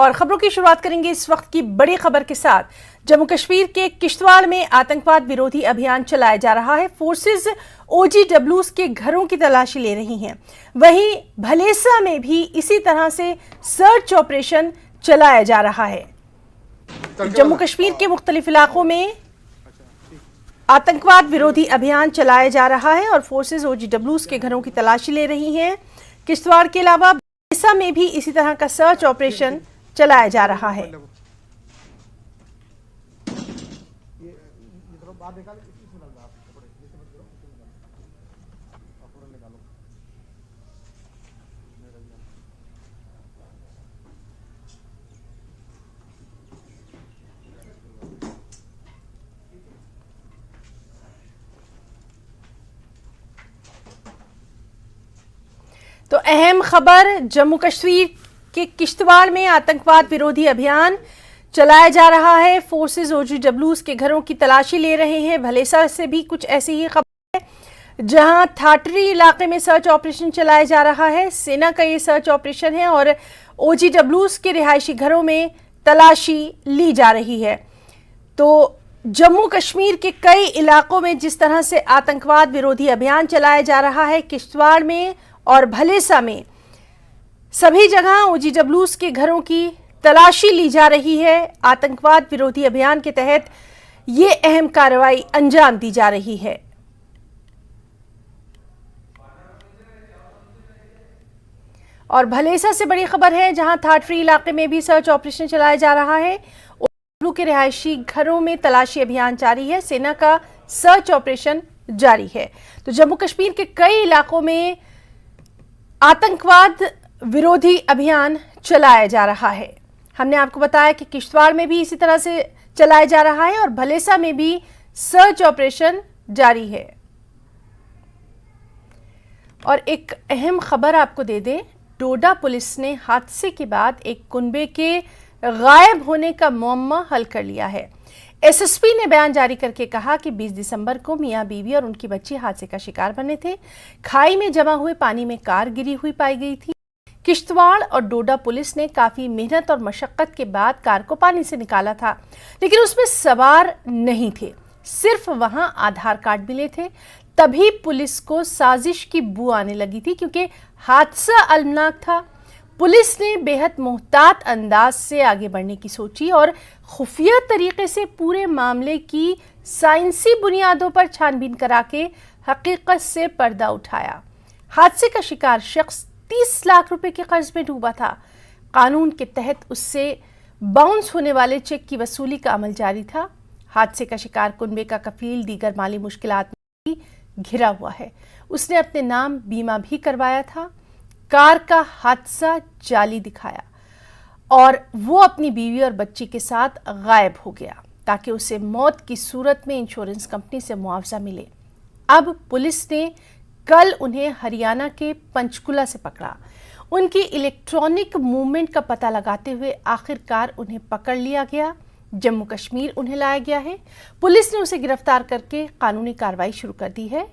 और खबरों की शुरुआत करेंगे इस वक्त की बड़ी खबर के साथ। जम्मू कश्मीर के किश्तवाड़ में आतंकवाद विरोधी अभियान चलाया जा रहा है। फोर्सेस OGWs के घरों की तलाशी ले रही हैं। वहीं भलेसा में भी इसी तरह से सर्च ऑपरेशन चलाया जा रहा है। जम्मू कश्मीर के मुख्तलिफ इलाकों में आतंकवाद विरोधी अभियान चलाया जा रहा है और फोर्सेस OGWs के घरों की तलाशी ले रही हैं। किश्तवाड़ के अलावा भलेसा में भी इसी तरह का सर्च ऑपरेशन चलाया जा रहा है। तो अहम खबर, जम्मू कश्मीर के किश्तवाड़ में आतंकवाद विरोधी अभियान चलाया जा रहा है। फोर्सेस OGWs के घरों की तलाशी ले रहे हैं। भलेसा से भी कुछ ऐसी ही खबर है, जहां थाटरी इलाके में सर्च ऑपरेशन चलाया जा रहा है। सेना का ये सर्च ऑपरेशन है और OGWs के रिहायशी घरों में तलाशी ली जा रही है। तो जम्मू कश्मीर के कई इलाकों में जिस तरह से आतंकवाद विरोधी अभियान चलाया जा रहा है, किश्तवाड़ में और भलेसा में सभी जगह OGWs के घरों की तलाशी ली जा रही है। आतंकवाद विरोधी अभियान के तहत ये अहम कार्रवाई अंजाम दी जा रही है। और भलेसा से बड़ी खबर है, जहां थाटरी इलाके में भी सर्च ऑपरेशन चलाया जा रहा है। OGW के रिहायशी घरों में तलाशी अभियान जारी है। सेना का सर्च ऑपरेशन जारी है। तो जम्मू कश्मीर के कई इलाकों में आतंकवाद विरोधी अभियान चलाया जा रहा है। हमने आपको बताया कि किश्तवाड़ में भी इसी तरह से चलाया जा रहा है और भलेसा में भी सर्च ऑपरेशन जारी है। और एक अहम खबर आपको दे दें, डोडा पुलिस ने हादसे के बाद एक कुनबे के गायब होने का मुअम्मा हल कर लिया है। SSP ने बयान जारी करके कहा कि 20 दिसंबर को मियां बीवी और उनकी बच्ची हादसे का शिकार बने थे। खाई में जमा हुए पानी में कार गिरी हुई पाई गई थी। किश्तवाड़ और डोडा पुलिस ने काफी मेहनत और मशक्कत के बाद कार को पानी से निकाला था, लेकिन उसमें सवार नहीं थे, सिर्फ वहां आधार कार्ड मिले थे। तभी पुलिस को साजिश की बू आने लगी थी, क्योंकि हादसा अलमनाक था। पुलिस ने बेहद मोहतात अंदाज से आगे बढ़ने की सोची और खुफिया तरीके से पूरे मामले की साइंसी बुनियादों पर छानबीन करा के हकीकत से पर्दा उठाया। हादसे का शिकार शख्स 30 लाख रुपए के कर्ज में डूबा था। कानून के तहत उससे बाउंस होने वाले चेक की वसूली का अमल जारी था। हादसे का शिकार कुनबे का कफील दीगर माली मुश्किलात में घिरा हुआ है। उसने अपने नाम बीमा भी करवाया था। कार का हादसा जाली दिखाया और वो अपनी बीवी और बच्ची के साथ गायब हो गया, ताकि उसे मौत की सूरत में इंश्योरेंस कंपनी से मुआवजा मिले। अब पुलिस ने कल उन्हें हरियाणा के पंचकुला से पकड़ा। उनकी इलेक्ट्रॉनिक मूवमेंट का पता लगाते हुए आखिरकार उन्हें पकड़ लिया गया। जम्मू कश्मीर उन्हें लाया गया है। पुलिस ने उसे गिरफ्तार करके कानूनी कार्रवाई शुरू कर दी है।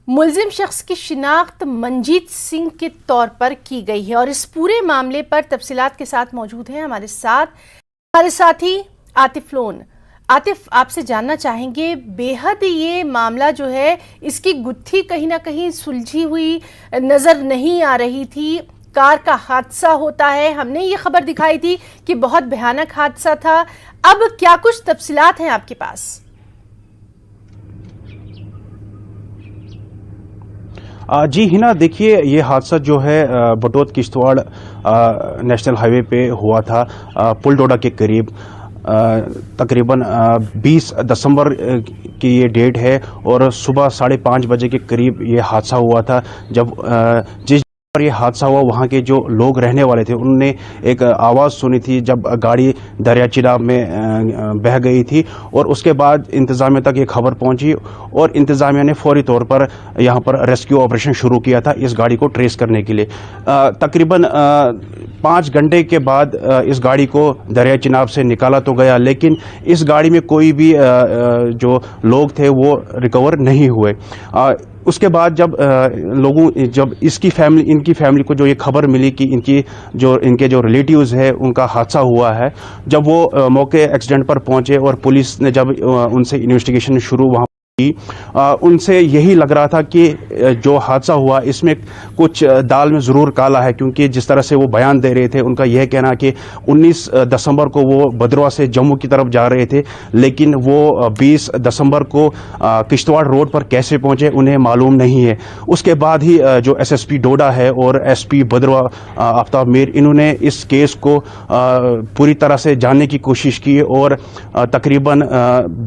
मुलजिम शख्स की शिनाख्त मंजीत सिंह के तौर पर की गई है और इस पूरे मामले पर तफसीलात के साथ मौजूद हैं हमारे साथी आतिफ लोन। आतिफ, आपसे जानना चाहेंगे, बेहद ये मामला जो है इसकी गुत्थी कहीं ना कहीं सुलझी हुई नजर नहीं आ रही थी। कार का हादसा होता है, हमने ये खबर दिखाई थी कि बहुत भयानक हादसा था। अब क्या कुछ तफसीलात हैं आपके पास? जी हिना, देखिए ये हादसा जो है बटोत किश्तवाड़ नेशनल हाईवे पे हुआ था, पुल डोडा के करीब। तकरीबन 20 दिसंबर की ये डेट है और सुबह 5:30 बजे के करीब ये हादसा हुआ था। जब जिस पर ये हादसा हुआ, वहाँ के जो लोग रहने वाले थे उन्होंने एक आवाज़ सुनी थी जब गाड़ी दरिया चिनाब में बह गई थी, और उसके बाद इंतज़ामिया तक ये खबर पहुंची और इंतज़ामिया ने फौरी तौर पर यहाँ पर रेस्क्यू ऑपरेशन शुरू किया था इस गाड़ी को ट्रेस करने के लिए। तकरीबन 5 घंटे के बाद इस गाड़ी को दरिया चिनाब से निकाला तो गया, लेकिन इस गाड़ी में कोई भी जो लोग थे वो रिकवर नहीं हुए। उसके बाद जब इनकी फैमिली को जो ये खबर मिली कि इनके जो रिलेटिव्स है उनका हादसा हुआ है, जब वो मौके एक्सीडेंट पर पहुंचे और पुलिस ने जब उनसे इन्वेस्टिगेशन शुरू वहाँ उनसे यही लग रहा था कि जो हादसा हुआ इसमें कुछ दाल में ज़रूर काला है, क्योंकि जिस तरह से वो बयान दे रहे थे उनका यह कहना कि 19 दिसंबर को वो भद्रवा से जम्मू की तरफ जा रहे थे, लेकिन वो 20 दिसंबर को किश्तवाड़ रोड पर कैसे पहुंचे उन्हें मालूम नहीं है। उसके बाद ही जो एसएसपी डोडा है और एसपी भद्रवा आफ्ताब मीर, इन्होंने इस केस को पूरी तरह से जानने की कोशिश की और तकरीबन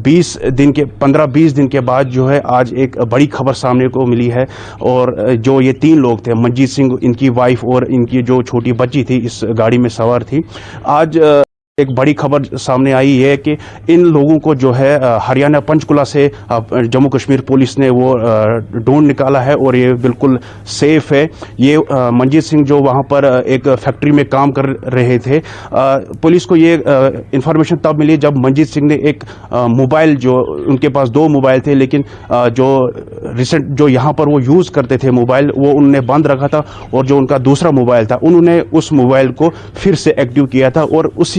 15-20 दिन के बाद जो है आज एक बड़ी खबर सामने को मिली है। और जो ये 3 लोग थे, मंजीत सिंह, इनकी वाइफ और इनकी जो छोटी बच्ची थी इस गाड़ी में सवार थी, आज एक बड़ी खबर सामने आई है कि इन लोगों को जो है हरियाणा पंचकुला से जम्मू कश्मीर पुलिस ने वो ढूंढ निकाला है और ये बिल्कुल सेफ है। ये मंजीत सिंह जो वहाँ पर एक फैक्ट्री में काम कर रहे थे, पुलिस को ये इंफॉर्मेशन तब मिली जब मंजीत सिंह ने एक मोबाइल, जो उनके पास 2 मोबाइल थे, लेकिन जो यहाँ पर वो यूज़ करते थे मोबाइल, वो उन्होंने बंद रखा था और जो उनका दूसरा मोबाइल था उन्होंने उस मोबाइल को फिर से एक्टिव किया था और उस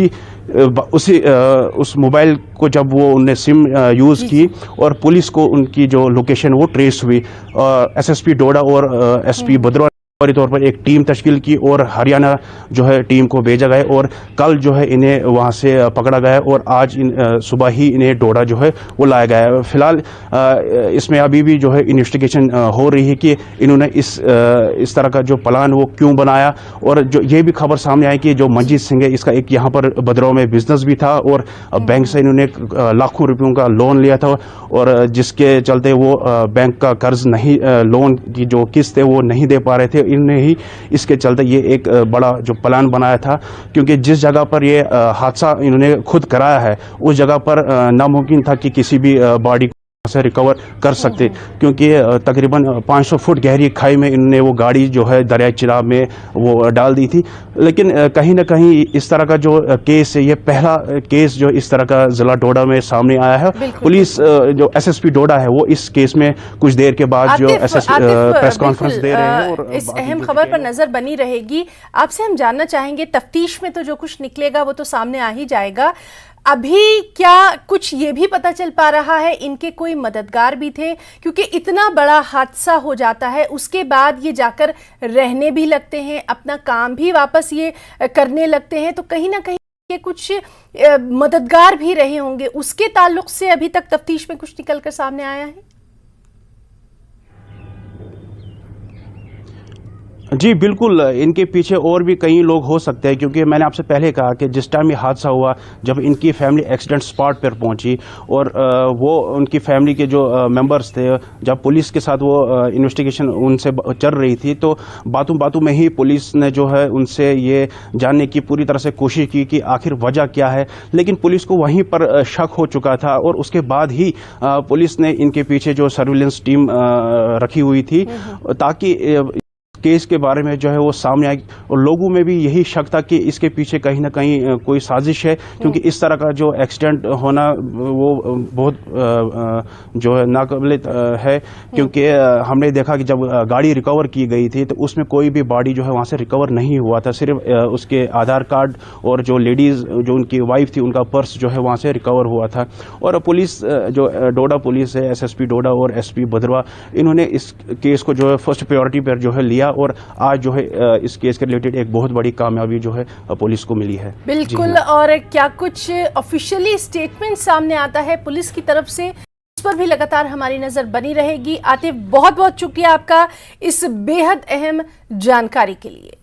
मोबाइल को जब वो उनने सिम यूज़ की और पुलिस को उनकी जो लोकेशन वो ट्रेस हुई, एसएसपी डोडा और एसपी भद्रवा तौर पर एक टीम तश्कील की और हरियाणा जो है टीम को भेजा गया और कल जो है इन्हें वहां से पकड़ा गया और आज सुबह ही इन्हें डोडा जो है वो लाया गया है। फिलहाल इसमें अभी भी जो है इन्वेस्टिगेशन हो रही है कि इन्होंने इस तरह का जो प्लान वो क्यों बनाया। और जो ये भी खबर सामने आई कि जो मंजीत सिंह है, इसका एक यहाँ पर भद्रवा में बिजनेस भी था और बैंक से इन्होंने लाखों रुपयों का लोन लिया था और जिसके चलते वो बैंक का कर्ज नहीं, लोन की जो किस्त है वो नहीं दे पा रहे थे। इन्होंने ही इसके चलते ये एक बड़ा जो प्लान बनाया था, क्योंकि जिस जगह पर ये हादसा इन्होंने खुद कराया है उस जगह पर नामुमकिन था कि किसी भी बॉडी से रिकवर कर सकते, क्योंकि तकरीबन 500 फुट गहरी खाई में इन्होंने वो गाड़ी जो है दरिया चिनाब में वो डाल दी थी। लेकिन कहीं ना कहीं इस तरह का जो केस है, ये पहला केस जो इस तरह का जिला डोडा में सामने आया है। पुलिस जो एसएसपी डोडा है वो इस केस में कुछ देर के बाद जो प्रेस कॉन्फ्रेंस दे रहे हैं और इस अहम खबर पर नजर बनी रहेगी। आपसे हम जानना चाहेंगे, तफ्तीश में तो जो कुछ निकलेगा वो तो सामने आ ही जाएगा, अभी क्या कुछ ये भी पता चल पा रहा है इनके कोई मददगार भी थे? क्योंकि इतना बड़ा हादसा हो जाता है उसके बाद ये जाकर रहने भी लगते हैं, अपना काम भी वापस ये करने लगते हैं, तो कहीं ना कहीं ये कुछ मददगार भी रहे होंगे। उसके ताल्लुक से अभी तक तफ्तीश में कुछ निकल कर सामने आया है? जी बिल्कुल, इनके पीछे और भी कई लोग हो सकते हैं, क्योंकि मैंने आपसे पहले कहा कि जिस टाइम ये हादसा हुआ, जब इनकी फैमिली एक्सीडेंट स्पॉट पर पहुंची और वो उनकी फैमिली के जो मेंबर्स थे, जब पुलिस के साथ वो इन्वेस्टिगेशन उनसे चल रही थी, तो बातों बातों में ही पुलिस ने जो है उनसे ये जानने की पूरी तरह से कोशिश की कि आखिर वजह क्या है। लेकिन पुलिस को वहीं पर शक हो चुका था और उसके बाद ही पुलिस ने इनके पीछे जो सर्विलेंस टीम रखी हुई थी, ताकि केस के बारे में जो है वो सामने आई और लोगों में भी यही शक था कि इसके पीछे कहीं ना कहीं कोई साजिश है, क्योंकि इस तरह का जो एक्सीडेंट होना वो बहुत जो है नाकाबिल है। क्योंकि हमने देखा कि जब गाड़ी रिकवर की गई थी तो उसमें कोई भी बॉडी जो है वहाँ से रिकवर नहीं हुआ था, सिर्फ उसके आधार कार्ड और जो लेडीज़ जो उनकी वाइफ थी उनका पर्स जो है वहाँ से रिकवर हुआ था। और पुलिस जो डोडा पुलिस है, एसएसपी डोडा और एसपी भद्रवा, इन्होंने इस केस को जो है फर्स्ट प्रायोरिटी पर जो है लिया और आज जो है इस केस के रिलेटेड एक बहुत बड़ी कामयाबी जो है पुलिस को मिली है। बिल्कुल। और क्या कुछ ऑफिशियली स्टेटमेंट सामने आता है पुलिस की तरफ से, इस पर भी लगातार हमारी नजर बनी रहेगी। आतिफ, बहुत बहुत शुक्रिया आपका इस बेहद अहम जानकारी के लिए।